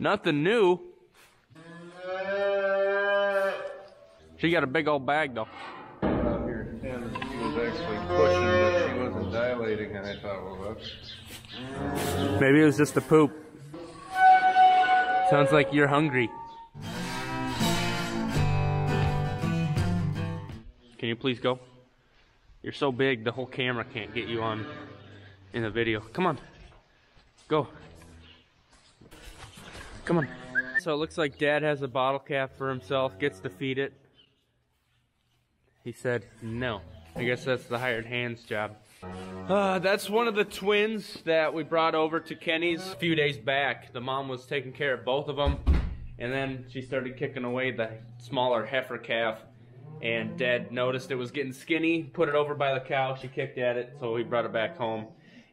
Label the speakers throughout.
Speaker 1: Nothing new. She got a big old bag though.
Speaker 2: Out here, and she was actually pushing, but she wasn't dilating, and I thought, well, that's...
Speaker 1: Maybe it was just the poop. Sounds like you're hungry. Can you please go? You're so big, the whole camera can't get you on in the video. Come on, go. Come on. So it looks like Dad has a bottle calf for himself, gets to feed it. He said no. I guess that's the hired hand's job. That's one of the twins that we brought over to Kenny's a few days back. The mom was taking care of both of them, and then she started kicking away the smaller heifer calf, and Dad noticed it was getting skinny, put it over by the cow, she kicked at it, so we brought it back home.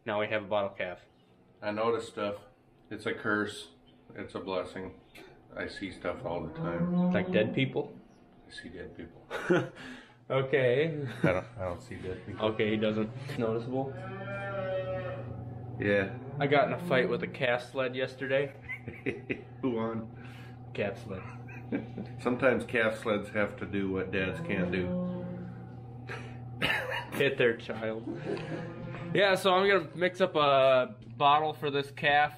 Speaker 1: Now we have a bottle calf.
Speaker 2: I notice stuff. It's a curse. It's a blessing. I see stuff all the time.
Speaker 1: Like dead people?
Speaker 2: I see dead people.
Speaker 1: Okay.
Speaker 2: I don't see dead people.
Speaker 1: Okay, he doesn't. Noticeable?
Speaker 2: Yeah.
Speaker 1: I got in a fight with a calf sled yesterday.
Speaker 2: Who won?
Speaker 1: Calf sled.
Speaker 2: Sometimes calf sleds have to do what dads can't do.
Speaker 1: Hit their child. Yeah, so I'm gonna mix up a bottle for this calf.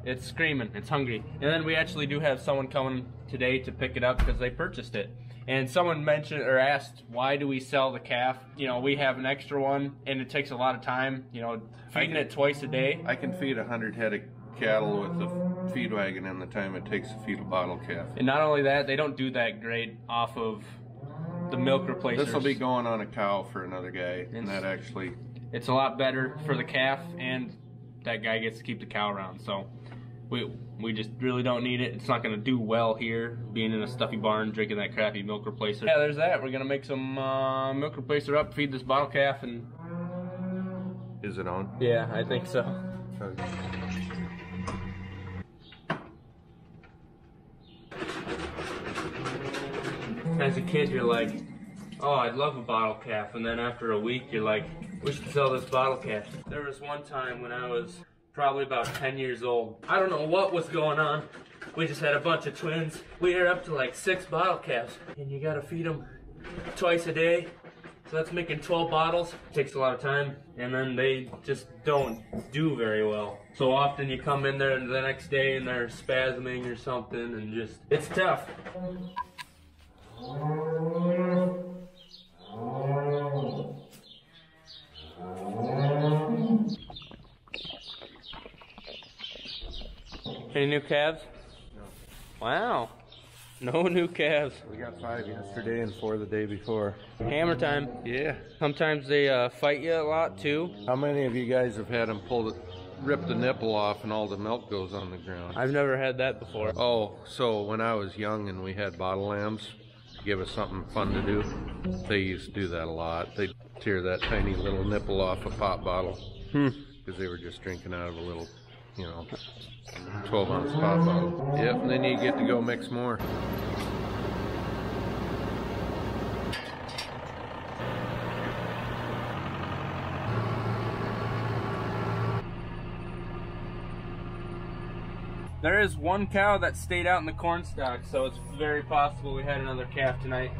Speaker 1: It's screaming, it's hungry. And then we actually do have someone coming today to pick it up because they purchased it. And someone mentioned or asked, why do we sell the calf? You know, we have an extra one and it takes a lot of time, you know, feeding it twice a day.
Speaker 2: I can feed 100 head of cattle with the feed wagon in the time it takes to feed a bottle calf.
Speaker 1: And not only that, they don't do that great off of the milk replacers.
Speaker 2: This will be going on a cow for another guy, and that actually...
Speaker 1: It's a lot better for the calf, and that guy gets to keep the cow around, so we just really don't need it. It's not going to do well here, being in a stuffy barn, drinking that crappy milk replacer. Yeah, there's that. We're going to make some milk replacer up, feed this bottle calf, and...
Speaker 2: Is it on?
Speaker 1: Yeah, I think so.
Speaker 2: Okay.
Speaker 1: As a kid, you're like, oh, I'd love a bottle calf, and then after a week, you're like, we should sell this bottle calf. There was one time when I was probably about 10 years old. I don't know what was going on. We just had a bunch of twins. We are up to like 6 bottle calves, and you gotta feed them twice a day. So that's making 12 bottles. It takes a lot of time, and then they just don't do very well. So often you come in there the next day and they're spasming or something, and just, it's tough. Any new calves?
Speaker 2: No.
Speaker 1: Wow. No new calves.
Speaker 2: We got 5 yesterday and 4 the day before.
Speaker 1: Hammer time.
Speaker 2: Yeah.
Speaker 1: Sometimes they fight you a lot too.
Speaker 2: How many of you guys have had them rip the nipple off and all the milk goes on the ground?
Speaker 1: I've never had that before.
Speaker 2: Oh, so when I was young and we had bottle lambs, to give us something fun to do, they used to do that a lot. They'd tear that tiny little nipple off a pop bottle because they were just drinking out of a little, you know, 12-ounce pop bottle. Yep, and then you get to go mix more.
Speaker 1: There is one cow that stayed out in the corn stalk, so it's very possible we had another calf tonight.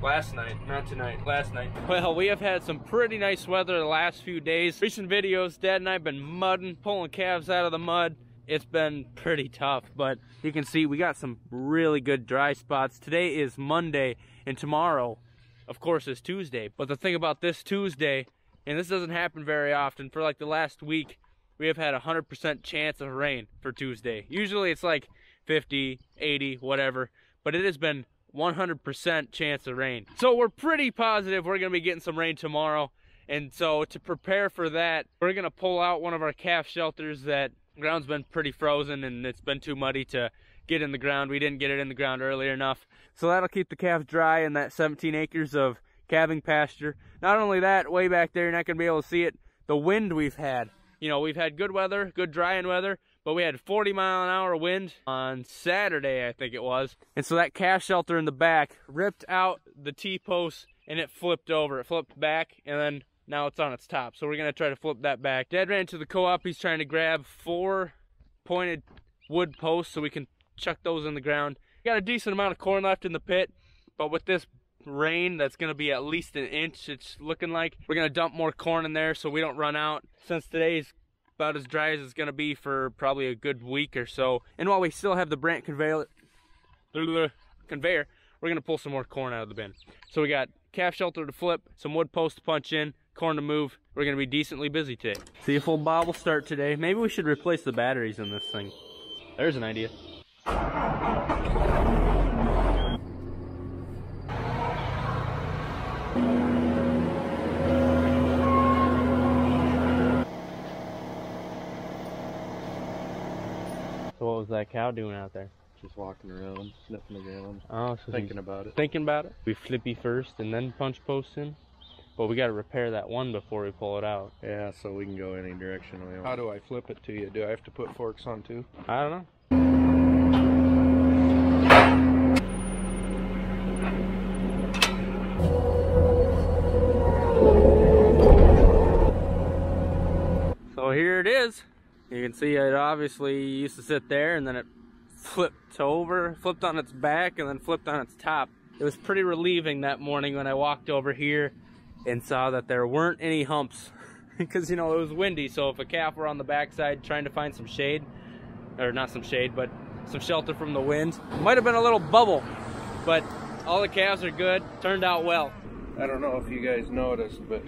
Speaker 1: Last night, not tonight, last night. Well, we have had some pretty nice weather the last few days. Recent videos, Dad and I have been mudding, pulling calves out of the mud. It's been pretty tough, but you can see we got some really good dry spots. Today is Monday, and tomorrow, of course, is Tuesday. But the thing about this Tuesday, and this doesn't happen very often, for like the last week, we have had a 100% chance of rain for Tuesday. Usually it's like 50, 80, whatever, but it has been 100% chance of rain. So we're pretty positive we're gonna be getting some rain tomorrow. And so to prepare for that, we're gonna pull out one of our calf shelters that ground's been pretty frozen and it's been too muddy to get in the ground. We didn't get it in the ground early enough. So that'll keep the calves dry in that 17 acres of calving pasture. Not only that, way back there, you're not gonna be able to see it, the wind we've had. You know, we've had good weather, good drying weather, but we had 40-mile-an-hour wind on Saturday, I think it was. And so that calf shelter in the back ripped out the T-post and it flipped over. It flipped back and then now it's on its top. So we're gonna try to flip that back. Dad ran to the co-op. He's trying to grab 4 pointed wood posts so we can chuck those in the ground. Got a decent amount of corn left in the pit, but with this rain that's going to be at least an inch, it's looking like we're going to dump more corn in there so we don't run out, since today's about as dry as it's going to be for probably a good week or so. And while we still have the branch conveyor, we're going to pull some more corn out of the bin. So we got calf shelter to flip, some wood posts to punch in, corn to move. We're going to be decently busy today. See a full bob will start today. Maybe we should replace the batteries in this thing. There's an idea. So what was that cow doing out there?
Speaker 2: Just walking around, sniffing the ground.
Speaker 1: Oh, so
Speaker 2: thinking about it.
Speaker 1: Thinking about it? We flippy first and then punch posts in? But we got to repair that one before we pull it out.
Speaker 2: Yeah, so we can go any direction we want. How do I flip it to you? Do I have to put forks on too?
Speaker 1: I don't know. So here it is. You can see it obviously used to sit there and then it flipped over, flipped on its back, and then flipped on its top. It was pretty relieving that morning when I walked over here and saw that there weren't any humps because, you know, it was windy, so if a calf were on the backside trying to find some shade, or not some shade, but some shelter from the wind, might have been a little bubble, but all the calves are good, turned out well.
Speaker 2: I don't know if you guys noticed, but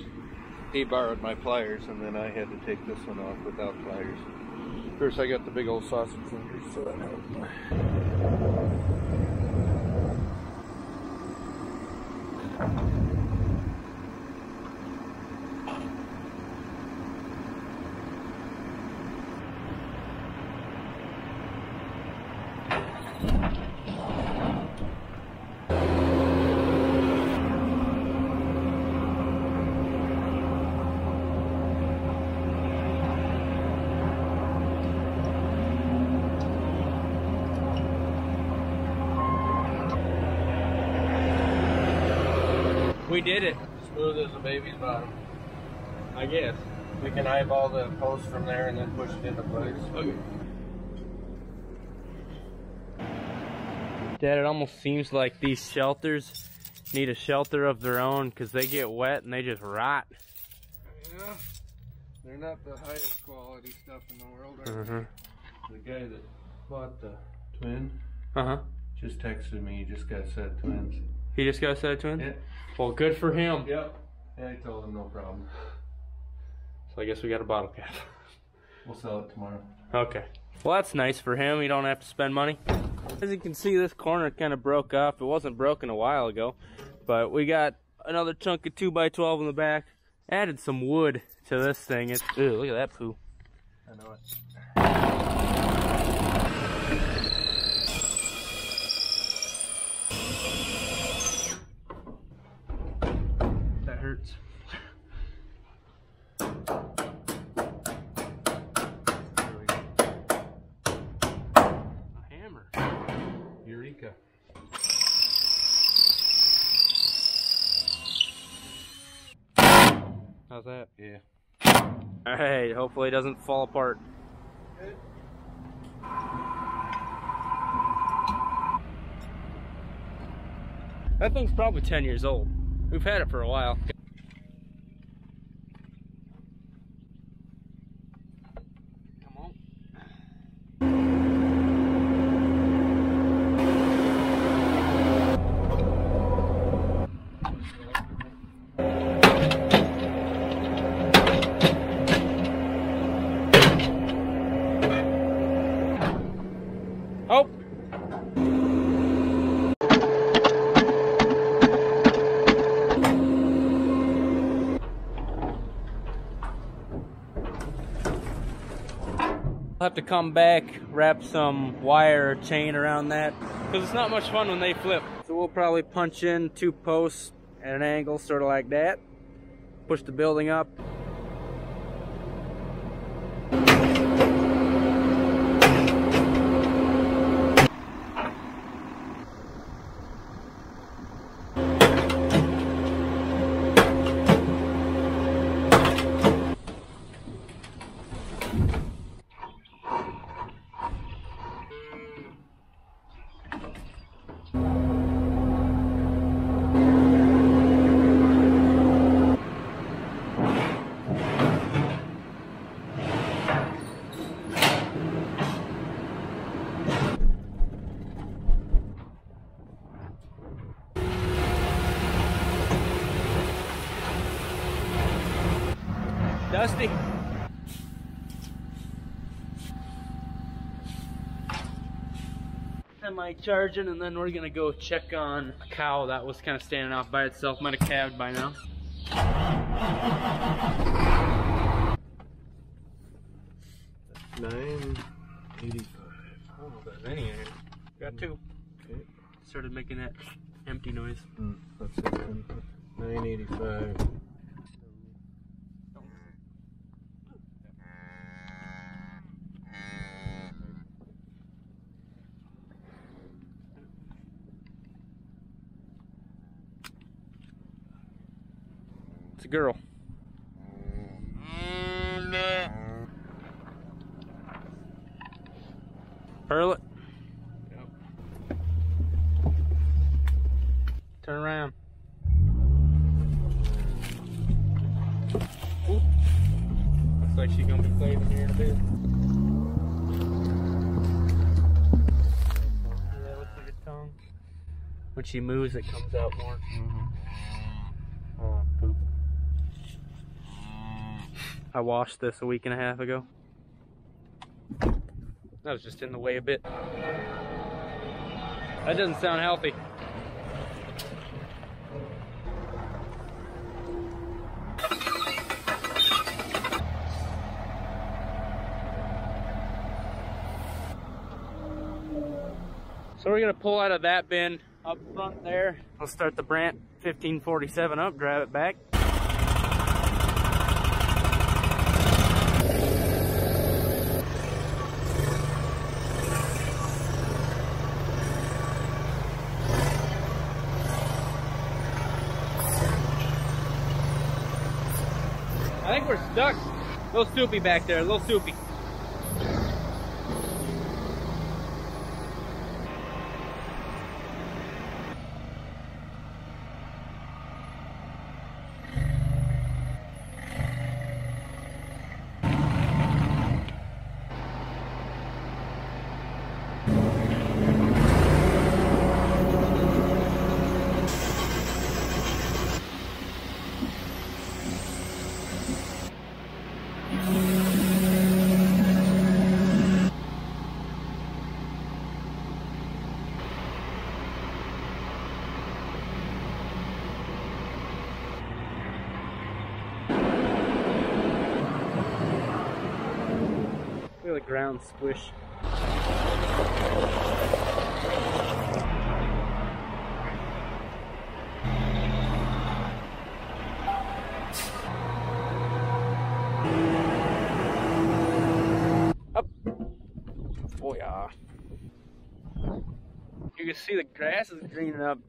Speaker 2: he borrowed my pliers and then I had to take this one off without pliers. First I got the big old sausage fingers, so that helped.
Speaker 1: We did it.
Speaker 2: Smooth as a baby's bottom.
Speaker 1: I guess.
Speaker 2: We can eyeball the post from there and then push it into place. Okay.
Speaker 1: Dad, it almost seems like these shelters need a shelter of their own because they get wet and they just rot.
Speaker 2: Yeah, they're not the highest quality stuff in the world, are they? The guy that bought the twin just texted me, he just got a set of twins.
Speaker 1: He just got a set of twins?
Speaker 2: Yeah.
Speaker 1: Well, good for him.
Speaker 2: Yep. Yeah, I told him no problem.
Speaker 1: So I guess we got a bottle cap.
Speaker 2: We'll sell it tomorrow.
Speaker 1: Okay. Well, that's nice for him. You don't have to spend money. As you can see, this corner kind of broke off. It wasn't broken a while ago, but we got another chunk of 2x12 in the back. Added some wood to this thing. It's, ew, look at that poo.
Speaker 2: I know it.
Speaker 1: That hurts.
Speaker 2: Eureka.
Speaker 1: How's that?
Speaker 2: Yeah.
Speaker 1: Alright, hopefully it doesn't fall apart.
Speaker 2: Good.
Speaker 1: That thing's probably 10 years old. We've had it for a while. Come on. Oh! I'll have to come back, wrap some wire or chain around that, because it's not much fun when they flip. So we'll probably punch in 2 posts at an angle, sort of like that. Push the building up. Dusty. Semi charging, and then we're gonna go check on a cow that was kind of standing off by itself. Might have calved by now.
Speaker 2: 985.
Speaker 1: Oh, there's any in here. Got two.
Speaker 2: Okay.
Speaker 1: Started making that empty noise.
Speaker 2: That's it then. 985.
Speaker 1: It's a girl. Pearl it. Yep. Turn around. Ooh. Looks like she's gonna be claving here in a bit. Yeah, looks like a tongue. When she moves, it comes out more. Oh, poop. I washed this a week and a half ago. That was just in the way a bit. That doesn't sound healthy. So we're gonna pull out of that bin up front there. We'll start the Brant 1547 up, drive it back. I think we're stuck. A little soupy back there, a little soupy. Look at the ground squish. Up. Oh yeah. You can see the grass is greening up.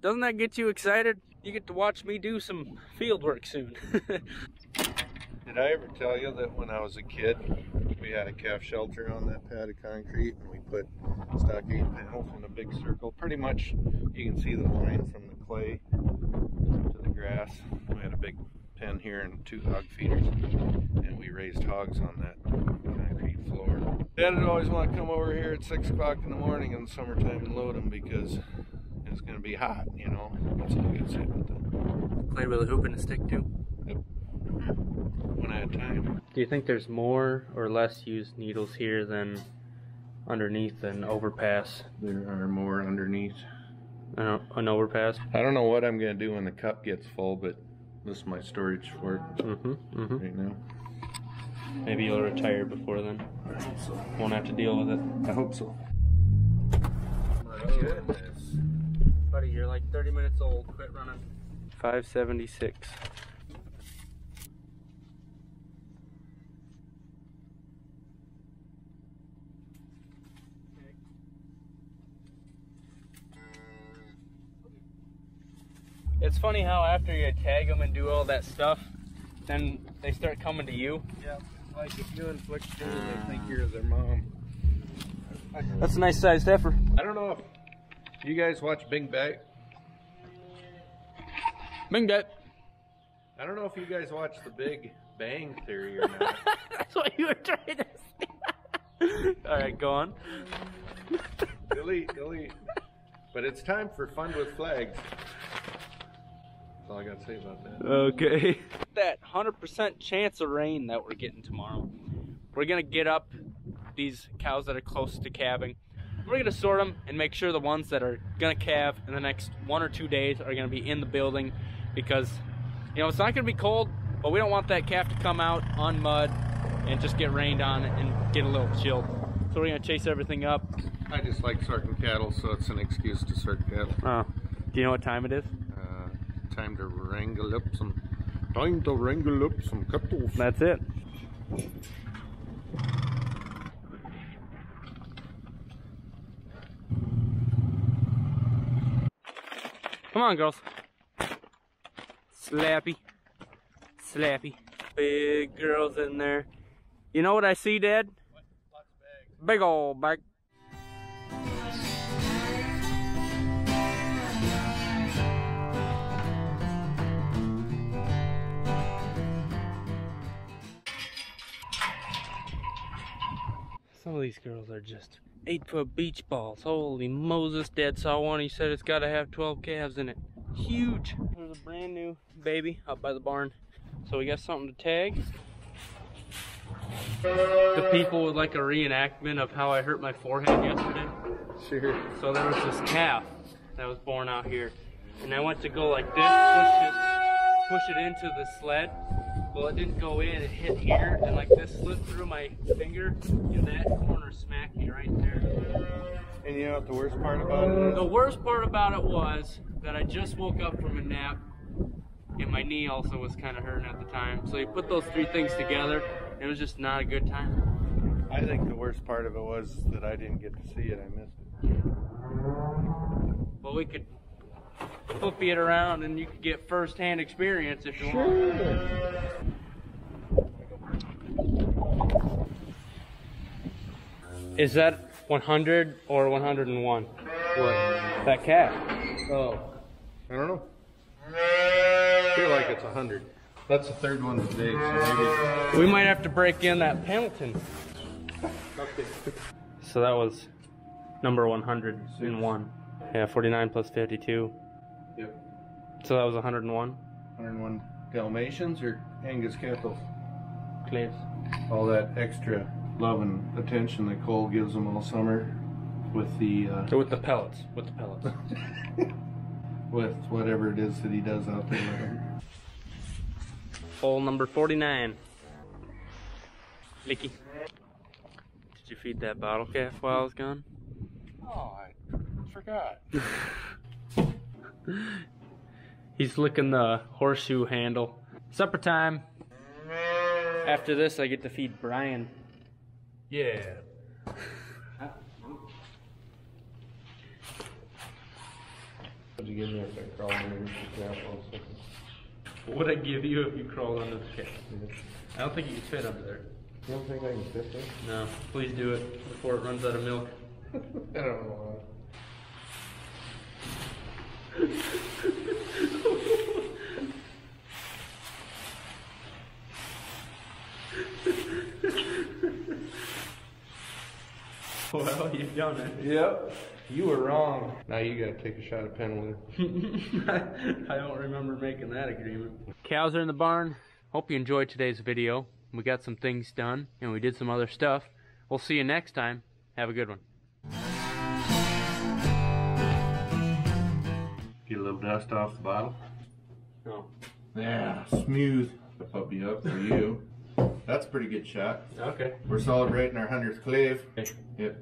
Speaker 1: Doesn't that get you excited? You get to watch me do some field work soon.
Speaker 2: Did I ever tell you that when I was a kid, we had a calf shelter on that pad of concrete, and we put stockade panels in a big circle? Pretty much, you can see the line from the clay to the grass. We had a big pen here and 2 hog feeders, and we raised hogs on that concrete floor. Dad would always want to come over here at 6 o'clock in the morning in the summertime and load them because it's going to be hot, you know. That's all I got to say about that.
Speaker 1: Played with a hoop and a stick too.
Speaker 2: Yep. When I had time.
Speaker 1: Do you think there's more or less used needles here than underneath an overpass?
Speaker 2: There are more underneath.
Speaker 1: An overpass?
Speaker 2: I don't know what I'm going to do when the cup gets full, but this is my storage for it right now.
Speaker 1: Maybe you'll retire before then.
Speaker 2: I hope so.
Speaker 1: Won't have to deal with it.
Speaker 2: I hope so.
Speaker 1: My goodness. Buddy, you're like 30 minutes old. Quit running. 576. It's funny how after you tag them and do all that stuff, then they start coming to you.
Speaker 2: Yeah, like if you inflict pain, they think you're their mom.
Speaker 1: That's a nice sized heifer.
Speaker 2: I don't know if you guys watch Big Bang.
Speaker 1: Bing that.
Speaker 2: I don't know if you guys watch the Big Bang Theory or not.
Speaker 1: That's what you were trying to say. Alright, go on.
Speaker 2: Delete. But it's time for Fun with Flags. That's all I got to say about that.
Speaker 1: Okay. That 100% chance of rain that we're getting tomorrow. We're gonna get up these cows that are close to calving. We're gonna sort them and make sure the ones that are gonna calve in the next 1 or 2 days are gonna be in the building, because you know it's not gonna be cold, but we don't want that calf to come out on mud and just get rained on and get a little chilled. So we're gonna chase everything up.
Speaker 2: I just like sorting cattle, so it's an excuse to sort cattle.
Speaker 1: Oh, do you know what time it is?
Speaker 2: Time to wrangle up some cattle.
Speaker 1: That's it. Come on, girls. Slappy. Slappy. Big girls in there. You know what I see, Dad?
Speaker 2: What? Lots of bags.
Speaker 1: Big old bag. Some of these girls are just 8-foot beach balls. Holy Moses, Dad saw one. He said it's got to have 12 calves in it. Huge. There's a brand new baby up by the barn. So we got something to tag. The people would like a reenactment of how I hurt my forehead yesterday.
Speaker 2: Sure.
Speaker 1: So there was this calf that was born out here. And I went to go like this, push it into the sled. Well, it didn't go in, it hit here, and like this slipped through my finger, and that corner smacked me right there.
Speaker 2: And you know what the worst part about it is?
Speaker 1: The worst part about it was that I just woke up from a nap, and my knee also was kind of hurting at the time. So you put those 3 things together, and it was just not a good time.
Speaker 2: I think the worst part of it was that I didn't get to see it. I missed it.
Speaker 1: Well, we could flip it around, and you could get first-hand experience if you want. Is that 100 or 101?
Speaker 2: What?
Speaker 1: That calf.
Speaker 2: Oh, I don't know. I feel like it's 100. That's the 3rd one today, so maybe.
Speaker 1: We might have to break in that Pendleton.
Speaker 2: Okay.
Speaker 1: So that was number 101. Yeah, 49 plus 52.
Speaker 2: Yep.
Speaker 1: So that was 101.
Speaker 2: 101 Dalmatians or Angus cattle.
Speaker 1: Claves.
Speaker 2: All that extra love and attention that Cole gives them all summer with the
Speaker 1: With the pellets. With the pellets.
Speaker 2: with whatever it is that he does out there with them.
Speaker 1: Foal number 49. Licky. Did you feed that bottle calf while I was gone?
Speaker 2: Oh, I forgot.
Speaker 1: He's licking the horseshoe handle. Supper time. After this, I get to feed Brian.
Speaker 2: Yeah. What'd you give me if I crawled underneath the calf all of a second?
Speaker 1: What would I give you if you crawled under the calf? I don't think you can fit under there.
Speaker 2: You don't think I can fit there?
Speaker 1: No, please do it before it runs out of milk.
Speaker 2: I don't know.
Speaker 1: Well, you've done it.
Speaker 2: Yep. You were wrong. Now you gotta take a shot of penalty.
Speaker 1: I don't remember making that agreement. Cows are in the barn. Hope you enjoyed today's video. We got some things done and we did some other stuff. We'll see you next time. Have a good one.
Speaker 2: Get a little dust off the bottle.
Speaker 1: Oh.
Speaker 2: Yeah, smooth the puppy up for you. That's a pretty good shot.
Speaker 1: Okay.
Speaker 2: We're celebrating our 100th clave.
Speaker 1: Okay.
Speaker 2: Yep.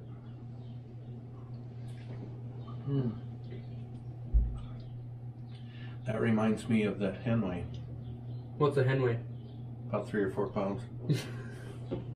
Speaker 2: That reminds me of that hen weigh.
Speaker 1: What's a hen weigh?
Speaker 2: About 3 or 4 pounds.